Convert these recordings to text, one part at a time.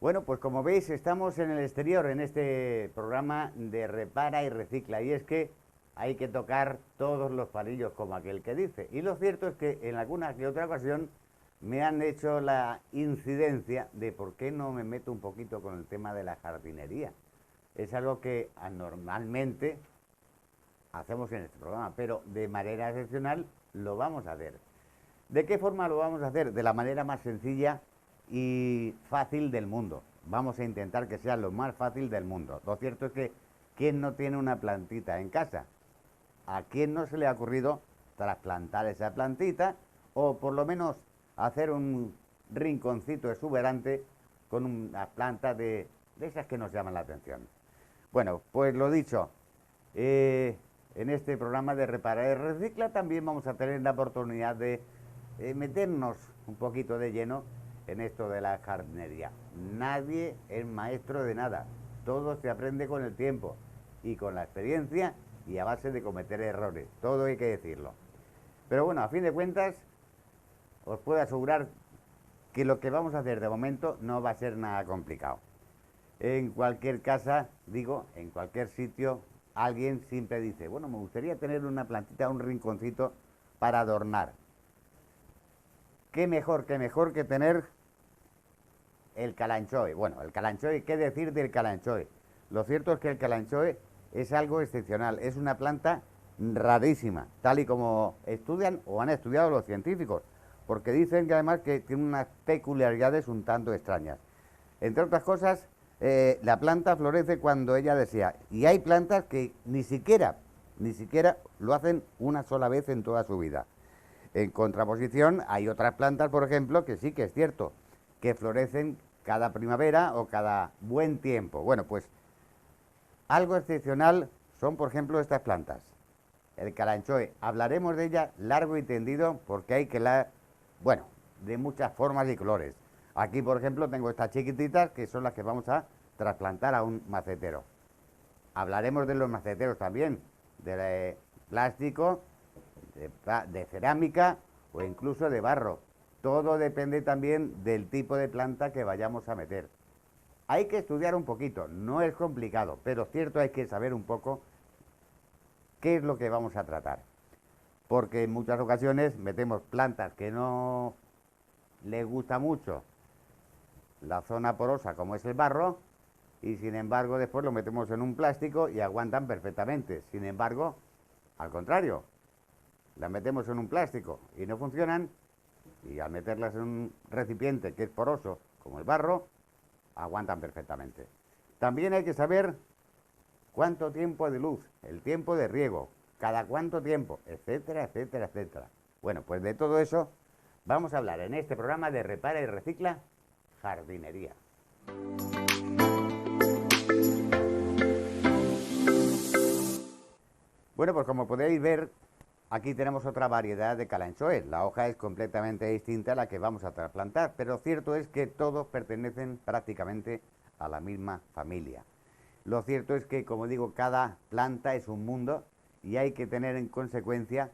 Bueno, pues como veis, estamos en el exterior en este programa de Repara y Recicla. Y es que hay que tocar todos los palillos, como aquel que dice. Y lo cierto es que en alguna que otra ocasión me han hecho la incidencia de por qué no me meto un poquito con el tema de la jardinería. Es algo que anormalmente hacemos en este programa, pero de manera excepcional lo vamos a hacer. ¿De qué forma lo vamos a hacer? De la manera más sencilla y fácil del mundo. Vamos a intentar que sea lo más fácil del mundo. Lo cierto es que, ¿quién no tiene una plantita en casa? ¿A quién no se le ha ocurrido trasplantar esa plantita o por lo menos hacer un rinconcito exuberante con unas plantas de esas que nos llaman la atención? Bueno, pues lo dicho, en este programa de Repara y Recicla también vamos a tener la oportunidad de meternos un poquito de lleno en esto de la jardinería. Nadie es maestro de nada, todo se aprende con el tiempo y con la experiencia y a base de cometer errores, todo hay que decirlo. Pero bueno, a fin de cuentas, os puedo asegurar que lo que vamos a hacer de momento no va a ser nada complicado. En cualquier casa, digo, en cualquier sitio, alguien siempre dice, bueno, me gustaría tener una plantita, un rinconcito para adornar. Qué mejor que tener el calanchoe. Bueno, el calanchoe, ¿qué decir del calanchoe? Lo cierto es que el calanchoe es algo excepcional, es una planta rarísima, tal y como estudian o han estudiado los científicos, porque dicen que además que tiene unas peculiaridades un tanto extrañas. Entre otras cosas, la planta florece cuando ella desea, y hay plantas que ni siquiera lo hacen una sola vez en toda su vida. En contraposición, hay otras plantas, por ejemplo, que sí que es cierto, que florecen cada primavera o cada buen tiempo. Bueno, pues algo excepcional son, por ejemplo, estas plantas. El calanchoe. Hablaremos de ella largo y tendido porque hay que bueno, de muchas formas y colores. Aquí, por ejemplo, tengo estas chiquititas que son las que vamos a trasplantar a un macetero. Hablaremos de los maceteros también, de plástico, de cerámica o incluso de barro. Todo depende también del tipo de planta que vayamos a meter. Hay que estudiar un poquito, no es complicado, pero cierto hay que saber un poco qué es lo que vamos a tratar. Porque en muchas ocasiones metemos plantas que no les gusta mucho la zona porosa como es el barro y sin embargo después lo metemos en un plástico y aguantan perfectamente. Sin embargo, al contrario, las metemos en un plástico y no funcionan y al meterlas en un recipiente que es poroso como el barro, aguantan perfectamente. También hay que saber cuánto tiempo de luz, el tiempo de riego, cada cuánto tiempo, etcétera, etcétera, etcétera. Bueno, pues de todo eso vamos a hablar en este programa de Repara y Recicla Jardinería. Bueno, pues como podéis ver, aquí tenemos otra variedad de calanchoe. La hoja es completamente distinta a la que vamos a trasplantar, pero cierto es que todos pertenecen prácticamente a la misma familia. Lo cierto es que, como digo, cada planta es un mundo y hay que tener en consecuencia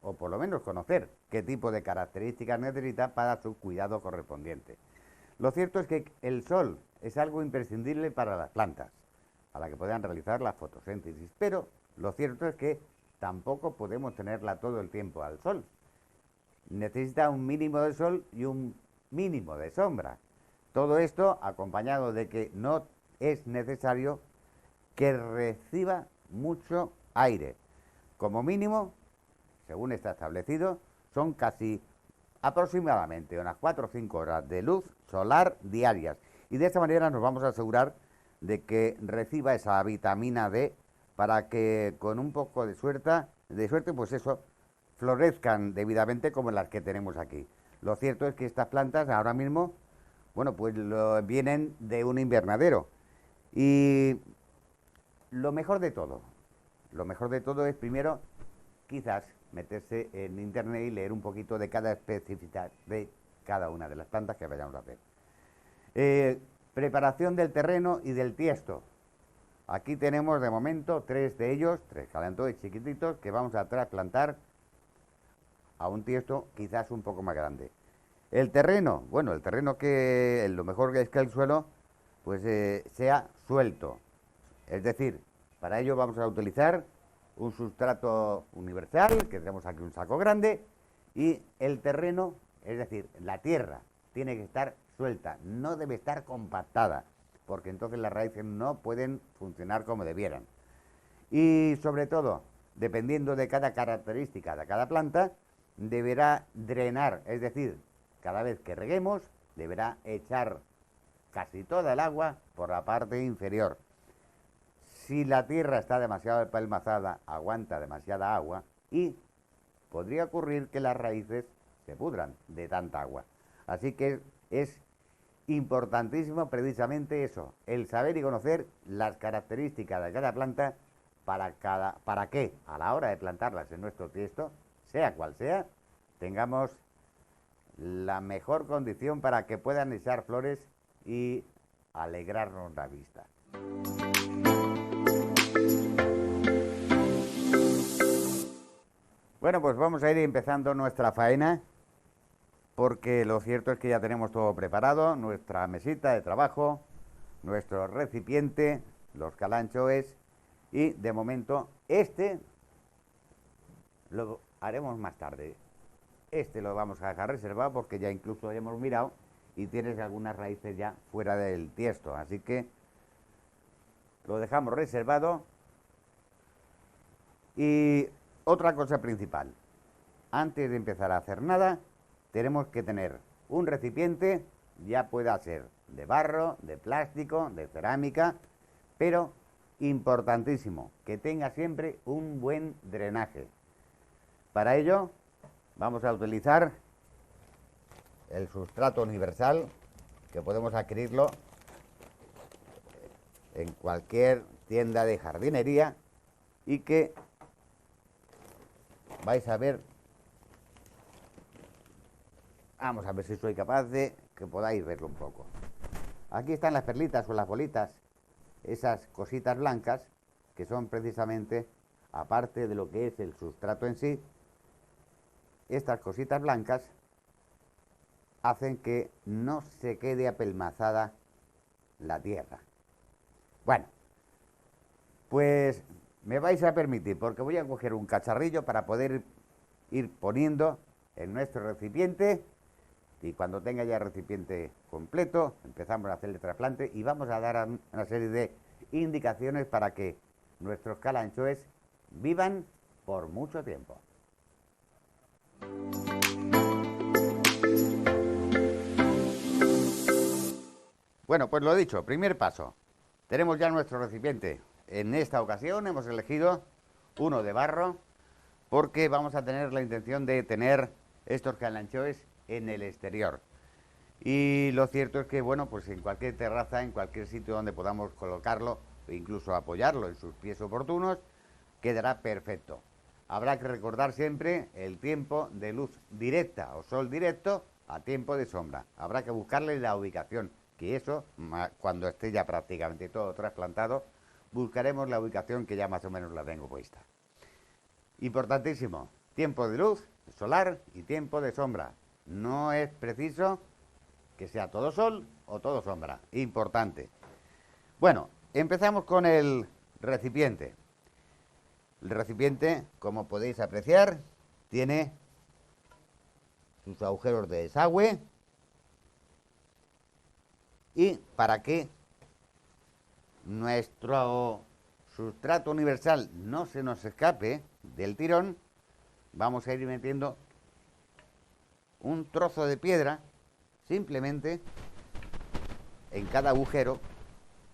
o por lo menos conocer qué tipo de características necesita para su cuidado correspondiente. Lo cierto es que el sol es algo imprescindible para las plantas, para que puedan realizar la fotosíntesis, pero lo cierto es que tampoco podemos tenerla todo el tiempo al sol. Necesita un mínimo de sol y un mínimo de sombra. Todo esto acompañado de que no es necesario que reciba mucho aire. Como mínimo, según está establecido, son casi aproximadamente unas 4 o 5 horas de luz solar diarias. Y de esta manera nos vamos a asegurar de que reciba esa vitamina D para que con un poco de suerte, pues eso, florezcan debidamente como las que tenemos aquí. Lo cierto es que estas plantas ahora mismo, bueno, pues vienen de un invernadero. Y lo mejor de todo es primero quizás meterse en internet y leer un poquito de cada especificidad de cada una de las plantas que vayamos a hacer. Preparación del terreno y del tiesto. Aquí tenemos de momento 3 de ellos, 3 calanchoes chiquititos que vamos a trasplantar a un tiesto quizás un poco más grande. El terreno, bueno, el terreno que lo mejor es que el suelo pues sea suelto. Es decir, para ello vamos a utilizar un sustrato universal, que tenemos aquí un saco grande, y el terreno, es decir, la tierra, tiene que estar suelta, no debe estar compactada, porque entonces las raíces no pueden funcionar como debieran. Y sobre todo, dependiendo de cada característica de cada planta, deberá drenar, es decir, cada vez que reguemos, deberá echar casi toda el agua por la parte inferior. Si la tierra está demasiado empelmazada, aguanta demasiada agua y podría ocurrir que las raíces se pudran de tanta agua. Así que es importantísimo precisamente eso, el saber y conocer las características de cada planta para que a la hora de plantarlas en nuestro tiesto, sea cual sea, tengamos la mejor condición para que puedan echar flores y alegrarnos la vista. Bueno, pues vamos a ir empezando nuestra faena, porque lo cierto es que ya tenemos todo preparado, nuestra mesita de trabajo, nuestro recipiente, los calanchoes, y de momento este lo haremos más tarde. Este lo vamos a dejar reservado porque ya incluso hemos mirado y tienes algunas raíces ya fuera del tiesto, así que lo dejamos reservado. Y otra cosa principal, antes de empezar a hacer nada, tenemos que tener un recipiente, ya pueda ser de barro, de plástico, de cerámica, pero importantísimo, que tenga siempre un buen drenaje. Para ello vamos a utilizar el sustrato universal, que podemos adquirirlo en cualquier tienda de jardinería y que vais a ver. Vamos a ver si soy capaz de que podáis verlo un poco. Aquí están las perlitas o las bolitas, esas cositas blancas, que son precisamente, aparte de lo que es el sustrato en sí, estas cositas blancas hacen que no se quede apelmazada la tierra. Bueno, pues me vais a permitir, porque voy a coger un cacharrillo para poder ir poniendo en nuestro recipiente, y cuando tenga ya el recipiente completo, empezamos a hacer el trasplante y vamos a dar una serie de indicaciones para que nuestros calanchoes vivan por mucho tiempo. Bueno, pues lo dicho, primer paso. Tenemos ya nuestro recipiente. En esta ocasión hemos elegido uno de barro porque vamos a tener la intención de tener estos calanchoes en el exterior. Y lo cierto es que, bueno, pues en cualquier terraza, en cualquier sitio donde podamos colocarlo e incluso apoyarlo en sus pies oportunos, quedará perfecto. Habrá que recordar siempre el tiempo de luz directa o sol directo a tiempo de sombra. Habrá que buscarle la ubicación, que eso, cuando esté ya prácticamente todo trasplantado, buscaremos la ubicación que ya más o menos la tengo puesta. Importantísimo, tiempo de luz solar y tiempo de sombra. No es preciso que sea todo sol o todo sombra. Importante. Bueno, empezamos con el recipiente. El recipiente, como podéis apreciar, tiene sus agujeros de desagüe. Y para que nuestro sustrato universal no se nos escape del tirón, vamos a ir metiendo un trozo de piedra simplemente en cada agujero,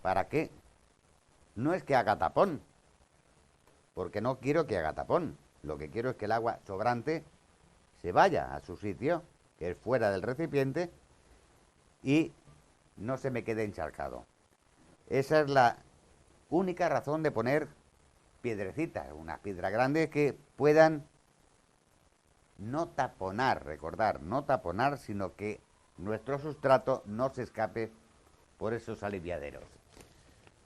para que no es que haga tapón, porque no quiero que haga tapón, lo que quiero es que el agua sobrante se vaya a su sitio, que es fuera del recipiente, y no se me quede encharcado. Esa es la única razón de poner piedrecitas, unas piedras grandes que puedan no taponar, recordar, no taponar, sino que nuestro sustrato no se escape por esos aliviaderos.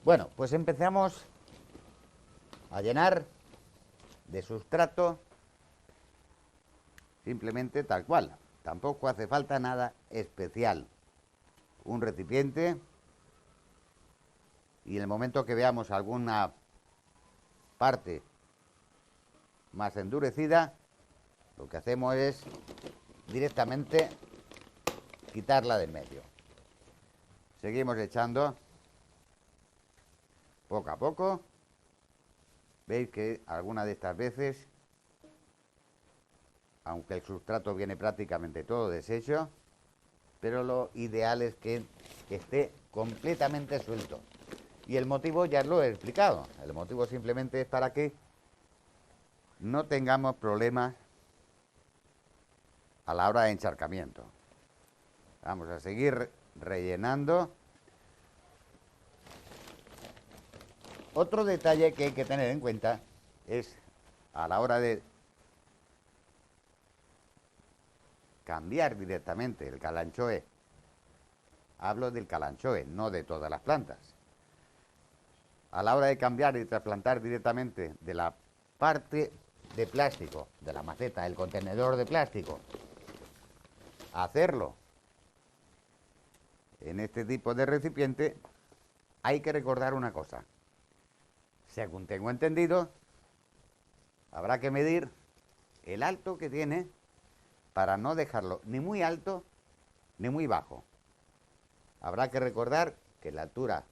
Bueno, pues empezamos a llenar de sustrato simplemente tal cual. Tampoco hace falta nada especial. Un recipiente y en el momento que veamos alguna parte más endurecida, lo que hacemos es directamente quitarla de en medio. Seguimos echando poco a poco. Veis que algunas de estas veces, aunque el sustrato viene prácticamente todo deshecho, pero lo ideal es que esté completamente suelto. Y el motivo ya lo he explicado. El motivo simplemente es para que no tengamos problemas a la hora de encharcamiento. Vamos a seguir rellenando. Otro detalle que hay que tener en cuenta es a la hora de cambiar directamente el calanchoe. Hablo del calanchoe, no de todas las plantas. A la hora de cambiar y trasplantar directamente de la parte de plástico, de la maceta, del contenedor de plástico, a hacerlo en este tipo de recipiente, hay que recordar una cosa. Según tengo entendido, habrá que medir el alto que tiene para no dejarlo ni muy alto ni muy bajo. Habrá que recordar que la altura,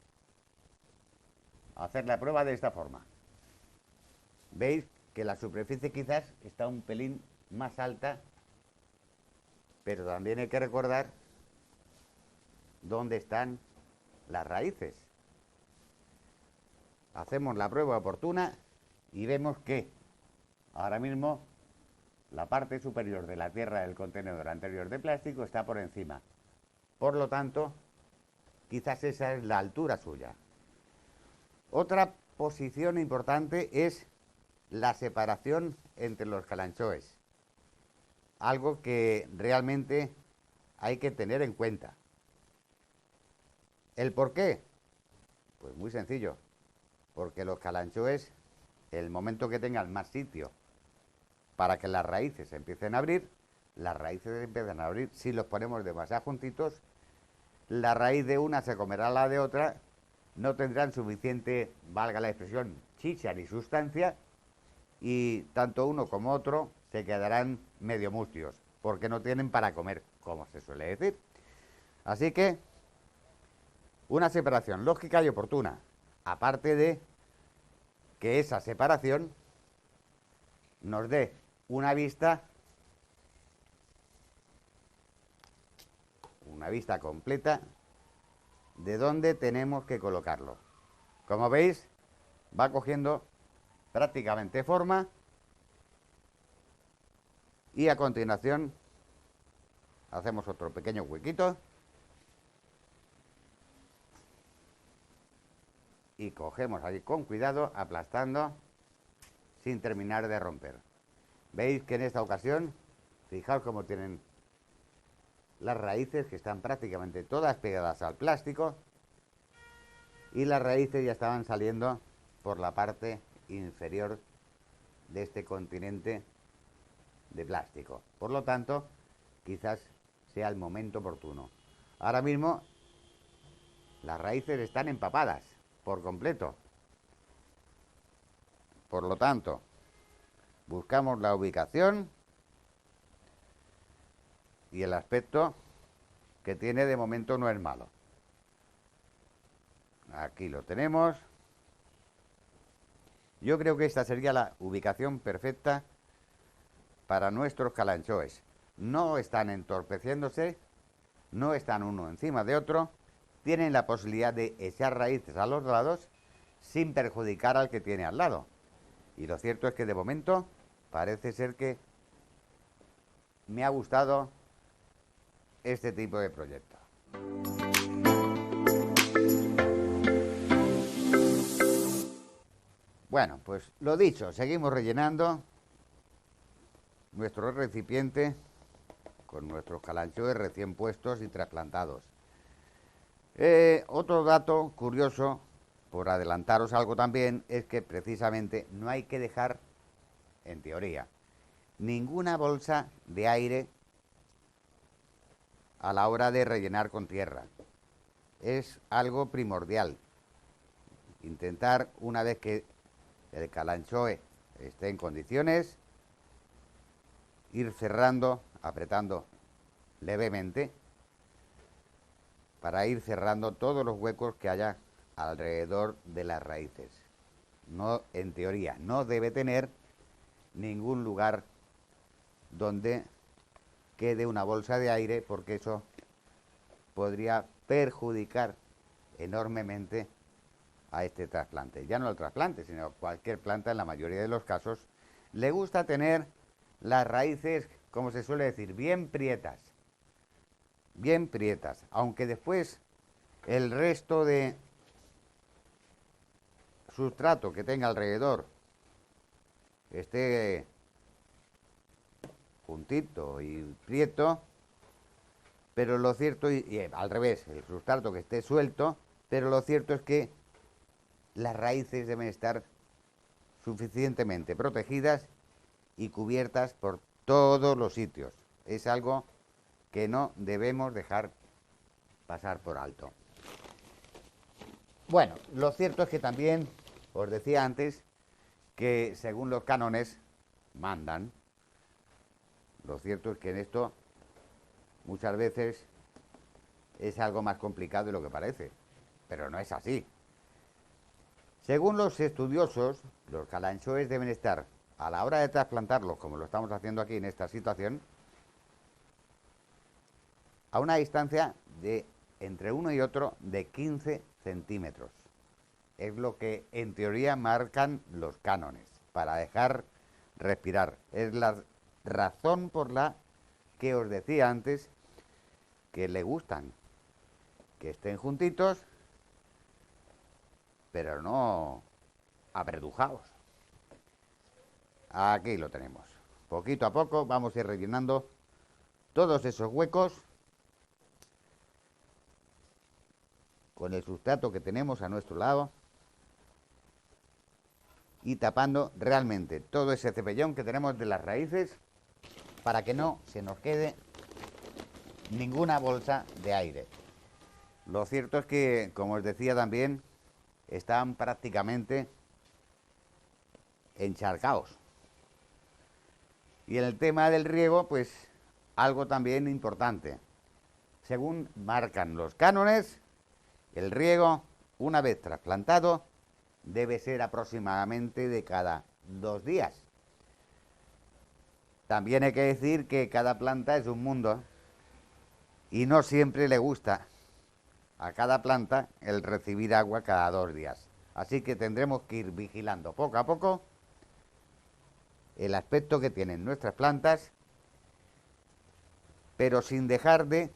hacer la prueba de esta forma. Veis que la superficie quizás está un pelín más alta, pero también hay que recordar dónde están las raíces. Hacemos la prueba oportuna y vemos que ahora mismo la parte superior de la tierra del contenedor anterior de plástico está por encima. Por lo tanto, quizás esa es la altura suya. Otra posición importante es la separación entre los calanchoes. Algo que realmente hay que tener en cuenta. ¿El por qué? Pues muy sencillo. Porque los calanchoes, el momento que tengan más sitio para que las raíces se empiecen a abrir, las raíces se empiezan a abrir. Si los ponemos demasiado juntitos, la raíz de una se comerá la de otra, no tendrán suficiente, valga la expresión, chicha ni sustancia, y tanto uno como otro se quedarán medio mustios, porque no tienen para comer, como se suele decir. Así que, una separación lógica y oportuna, aparte de que esa separación nos dé una vista completa de dónde tenemos que colocarlo. Como veis, va cogiendo prácticamente forma y a continuación hacemos otro pequeño huequito y cogemos aquí con cuidado, aplastando sin terminar de romper. Veis que en esta ocasión, fijaos cómo tienen las raíces, que están prácticamente todas pegadas al plástico, y las raíces ya estaban saliendo por la parte inferior de este continente de plástico. Por lo tanto, quizás sea el momento oportuno. Ahora mismo las raíces están empapadas por completo. Por lo tanto, buscamos la ubicación y el aspecto que tiene de momento no es malo. Aquí lo tenemos. Yo creo que esta sería la ubicación perfecta para nuestros calanchoes. No están entorpeciéndose, no están uno encima de otro, tienen la posibilidad de echar raíces a los lados sin perjudicar al que tiene al lado. Y lo cierto es que de momento parece ser que me ha gustado este tipo de proyecto. Bueno, pues lo dicho, seguimos rellenando nuestro recipiente con nuestros calanchoes recién puestos y trasplantados. Otro dato curioso, por adelantaros algo también, es que precisamente no hay que dejar, en teoría, ninguna bolsa de aire a la hora de rellenar con tierra. Es algo primordial. Intentar, una vez que el calanchoe esté en condiciones, ir cerrando, apretando levemente, para ir cerrando todos los huecos que haya alrededor de las raíces. No, en teoría, no debe tener ningún lugar donde quede una bolsa de aire, porque eso podría perjudicar enormemente a este trasplante. Ya no el trasplante, sino cualquier planta, en la mayoría de los casos, le gusta tener las raíces, como se suele decir, bien prietas, aunque después el resto de sustrato que tenga alrededor esté juntito y prieto, pero lo cierto, y al revés, el sustrato que esté suelto, pero lo cierto es que las raíces deben estar suficientemente protegidas y cubiertas por todos los sitios. Es algo que no debemos dejar pasar por alto. Bueno, lo cierto es que también, os decía antes, que según los cánones mandan, lo cierto es que en esto muchas veces es algo más complicado de lo que parece, pero no es así. Según los estudiosos, los calanchoes deben estar, a la hora de trasplantarlos, como lo estamos haciendo aquí en esta situación, a una distancia de entre uno y otro de 15 centímetros. Es lo que en teoría marcan los cánones, para dejar respirar. Es la razón por la que os decía antes que le gustan que estén juntitos, pero no apretujados. Aquí lo tenemos. Poquito a poco vamos a ir rellenando todos esos huecos con el sustrato que tenemos a nuestro lado y tapando realmente todo ese cepellón que tenemos de las raíces para que no se nos quede ninguna bolsa de aire. Lo cierto es que, como os decía también, están prácticamente encharcados. Y en el tema del riego, pues algo también importante. Según marcan los cánones, el riego, una vez trasplantado, debe ser aproximadamente de cada 2 días. También hay que decir que cada planta es un mundo y no siempre le gusta a cada planta el recibir agua cada 2 días. Así que tendremos que ir vigilando poco a poco el aspecto que tienen nuestras plantas, pero sin dejar de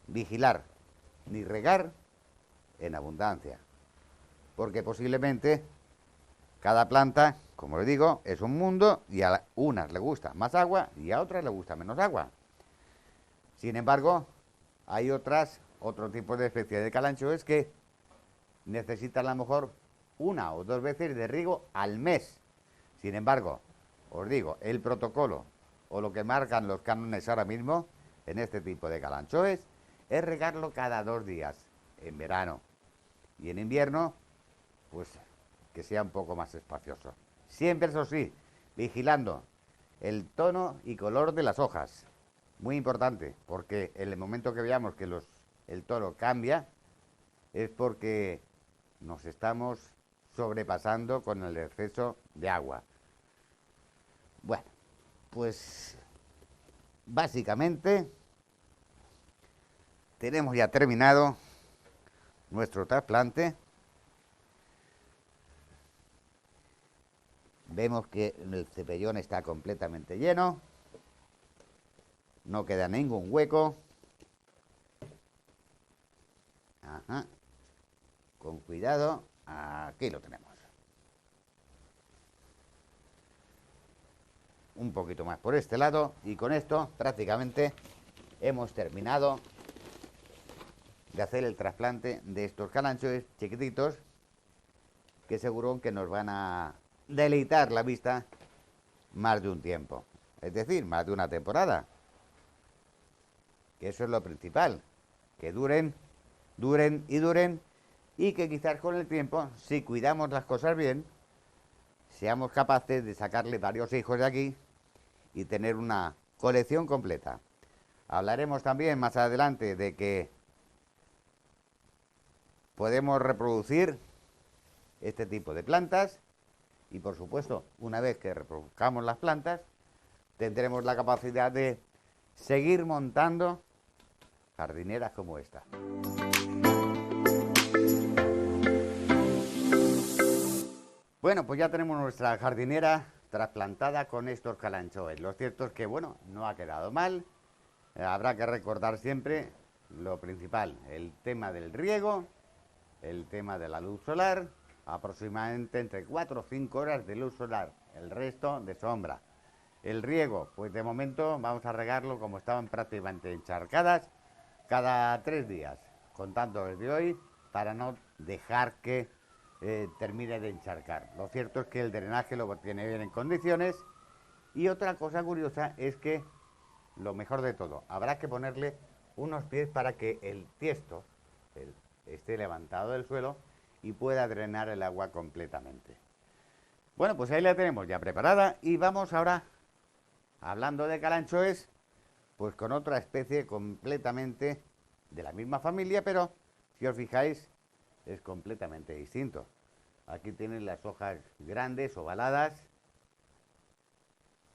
vigilar ni regar en abundancia, porque posiblemente cada planta, como les digo, es un mundo y a unas le gusta más agua y a otras le gusta menos agua. Sin embargo, hay otro tipo de especies de calanchoes que necesitan a lo mejor 1 o 2 veces de riego al mes. Sin embargo, os digo, el protocolo o lo que marcan los cánones ahora mismo en este tipo de calanchoes es regarlo cada 2 días en verano, y en invierno pues que sea un poco más espacioso. Siempre, eso sí, vigilando el tono y color de las hojas. Muy importante, porque en el momento que veamos que el tono cambia es porque nos estamos sobrepasando con el exceso de agua. Bueno, pues básicamente tenemos ya terminado nuestro trasplante. Vemos que el cepellón está completamente lleno, no queda ningún hueco. Ajá. Con cuidado, aquí lo tenemos. Un poquito más por este lado y con esto prácticamente hemos terminado de hacer el trasplante de estos calanchoes chiquititos que seguro que nos van a deleitar la vista más de un tiempo, es decir, más de una temporada. que eso es lo principal, que duren, duren y duren, y que quizás con el tiempo, si cuidamos las cosas bien, seamos capaces de sacarle varios hijos de aquí y tener una colección completa. Hablaremos también más adelante de que podemos reproducir este tipo de plantas y, por supuesto, una vez que reproduzcamos las plantas, tendremos la capacidad de seguir montando jardineras como esta. Bueno, pues ya tenemos nuestra jardinera trasplantada con estos kalanchoes. Lo cierto es que, bueno, no ha quedado mal. Habrá que recordar siempre lo principal, el tema del riego, el tema de la luz solar, aproximadamente entre 4 o 5 horas de luz solar, el resto de sombra. El riego, pues de momento vamos a regarlo como estaban prácticamente encharcadas, cada 3 días, contando desde hoy, para no dejar que termine de encharcar. Lo cierto es que el drenaje lo tiene bien en condiciones. Y otra cosa curiosa es que, lo mejor de todo, habrá que ponerle unos pies para que el tiesto esté levantado del suelo y pueda drenar el agua completamente. Bueno, pues ahí la tenemos ya preparada y vamos ahora, hablando de kalanchoes, pues con otra especie completamente de la misma familia, pero si os fijáis es completamente distinto. Aquí tienen las hojas grandes, ovaladas,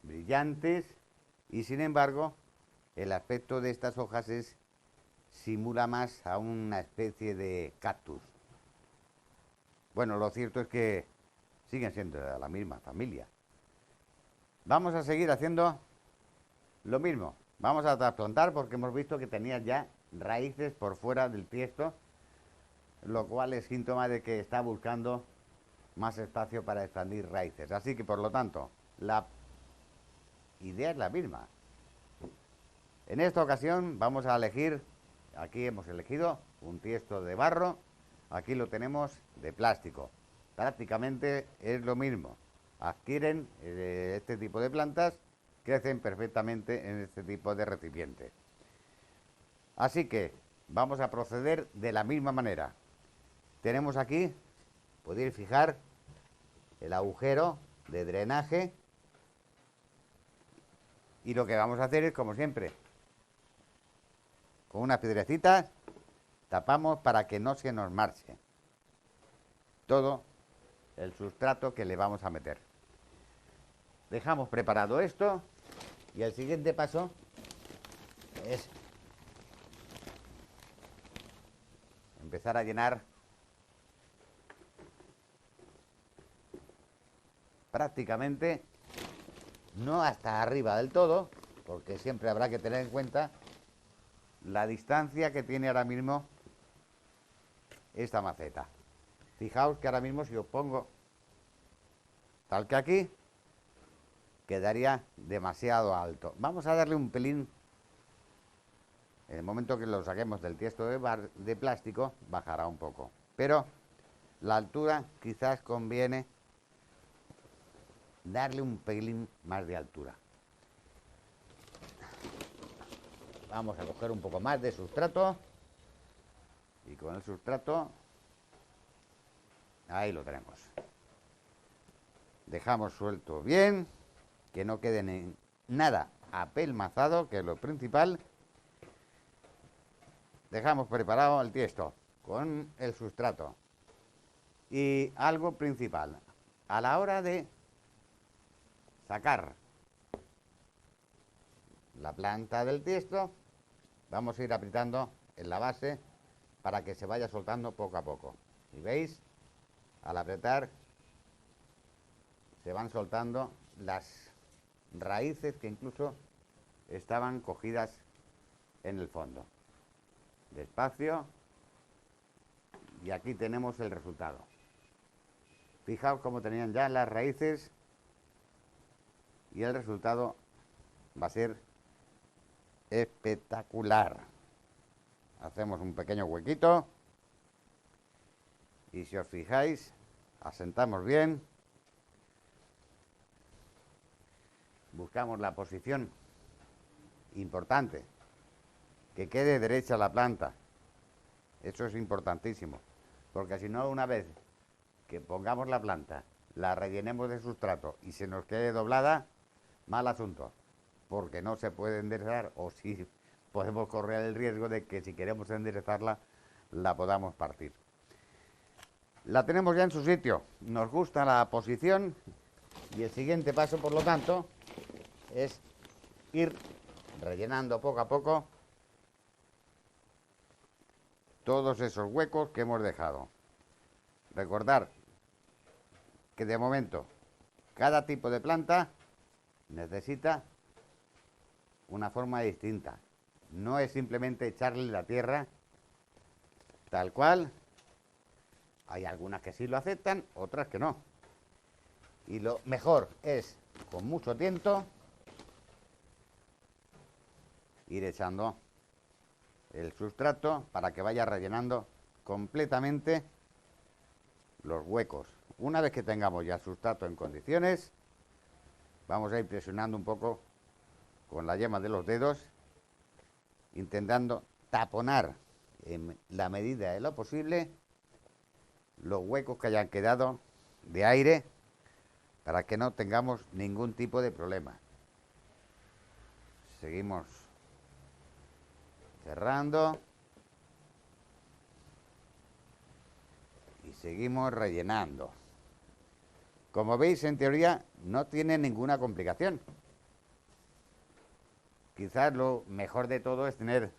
brillantes, y sin embargo el aspecto de estas hojas simula más a una especie de cactus. Bueno, lo cierto es que siguen siendo de la misma familia. Vamos a seguir haciendo lo mismo. Vamos a trasplantar porque hemos visto que tenía ya raíces por fuera del tiesto, lo cual es síntoma de que está buscando más espacio para expandir raíces. Así que, por lo tanto, la idea es la misma. En esta ocasión vamos a elegir, aquí hemos elegido un tiesto de barro, aquí lo tenemos de plástico. Prácticamente es lo mismo. Adquieren este tipo de plantas, crecen perfectamente en este tipo de recipiente. Así que vamos a proceder de la misma manera. Tenemos aquí, podéis fijar, el agujero de drenaje, y lo que vamos a hacer es, como siempre, con unas piedrecitas tapamos para que no se nos marche todo el sustrato que le vamos a meter. Dejamos preparado esto y el siguiente paso es empezar a llenar prácticamente, no hasta arriba del todo, porque siempre habrá que tener en cuenta la distancia que tiene ahora mismo esta maceta. Fijaos que ahora mismo si os pongo tal que aquí, quedaría demasiado alto. Vamos a darle un pelín, en el momento que lo saquemos del tiesto de plástico, bajará un poco. Pero la altura quizás conviene darle un pelín más de altura. Vamos a coger un poco más de sustrato y con el sustrato, ahí lo tenemos. Dejamos suelto bien, que no quede nada apelmazado, que es lo principal. Dejamos preparado el tiesto con el sustrato. Y algo principal, a la hora de sacar la planta del tiesto, vamos a ir apretando en la base para que se vaya soltando poco a poco. Y veis, al apretar se van soltando las raíces que incluso estaban cogidas en el fondo. Despacio, y aquí tenemos el resultado. Fijaos cómo tenían ya las raíces y el resultado va a ser espectacular. Hacemos un pequeño huequito y si os fijáis, asentamos bien, buscamos la posición importante que quede derecha la planta. Eso es importantísimo, porque si no, una vez que pongamos la planta, la rellenemos de sustrato y se nos quede doblada, mal asunto, porque no se puede enderezar, o si podemos correr el riesgo de que si queremos enderezarla, la podamos partir. La tenemos ya en su sitio, nos gusta la posición y el siguiente paso, por lo tanto, es ir rellenando poco a poco todos esos huecos que hemos dejado. Recordar que de momento cada tipo de planta necesita una forma distinta. No es simplemente echarle la tierra tal cual. Hay algunas que sí lo aceptan, otras que no. Y lo mejor es, con mucho tiento, ir echando el sustrato para que vaya rellenando completamente los huecos. Una vez que tengamos ya el sustrato en condiciones, vamos a ir presionando un poco con la yema de los dedos, intentando taponar en la medida de lo posible los huecos que hayan quedado de aire para que no tengamos ningún tipo de problema. Seguimos cerrando y seguimos rellenando. Como veis, en teoría no tiene ninguna complicación. Quizás lo mejor de todo es tener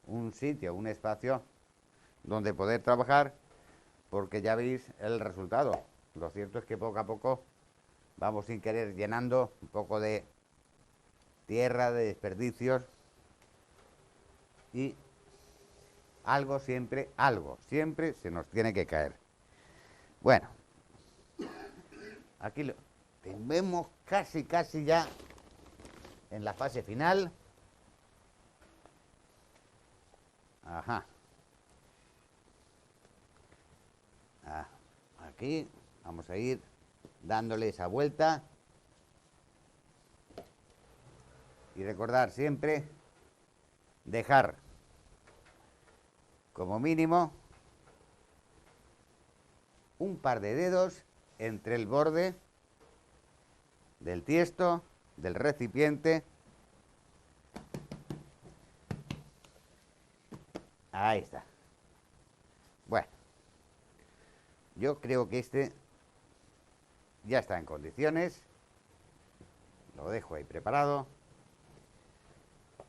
un sitio, un espacio donde poder trabajar, porque ya veis el resultado. Lo cierto es que poco a poco vamos sin querer llenando un poco de tierra, de desperdicios, y algo siempre se nos tiene que caer. Bueno, aquí lo tenemos casi ya en la fase final. Ajá. Aquí vamos a ir dándole esa vuelta y recordar siempre dejar como mínimo un par de dedos entre el borde del tiesto, del recipiente. Ahí está. Bueno, yo creo que este ya está en condiciones. Lo dejo ahí preparado.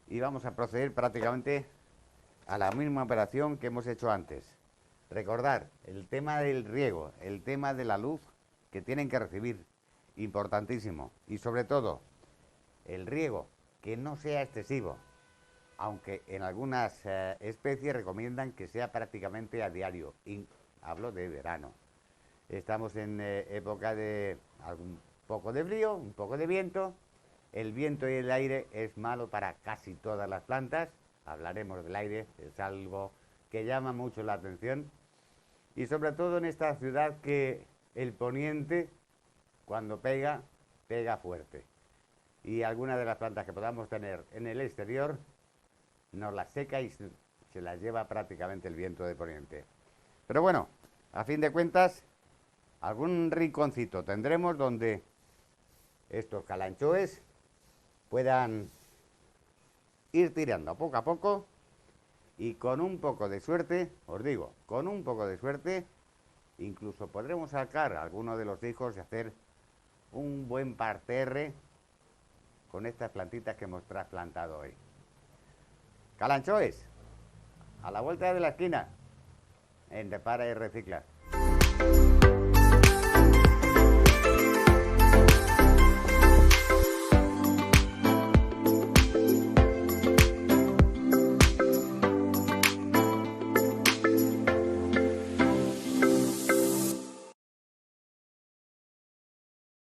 Y vamos a proceder prácticamente a la misma operación que hemos hecho antes. Recordar el tema del riego, el tema de la luz que tienen que recibir, importantísimo. Y sobre todo, el riego, que no sea excesivo, aunque en algunas especies recomiendan que sea prácticamente a diario. Y hablo de verano. Estamos en época de algún poco de frío, un poco de viento. El viento y el aire es malo para casi todas las plantas. Hablaremos del aire, es algo que llama mucho la atención. Y sobre todo en esta ciudad que el poniente, cuando pega, pega fuerte. Y algunas de las plantas que podamos tener en el exterior nos las seca y se las lleva prácticamente el viento de poniente. Pero bueno, a fin de cuentas, algún rinconcito tendremos donde estos calanchoes puedan ir tirando poco a poco, y con un poco de suerte, os digo, con un poco de suerte, incluso podremos sacar a alguno de los hijos y hacer un buen parterre con estas plantitas que hemos trasplantado hoy. Calanchoes, a la vuelta de la esquina, en Repara y Recicla.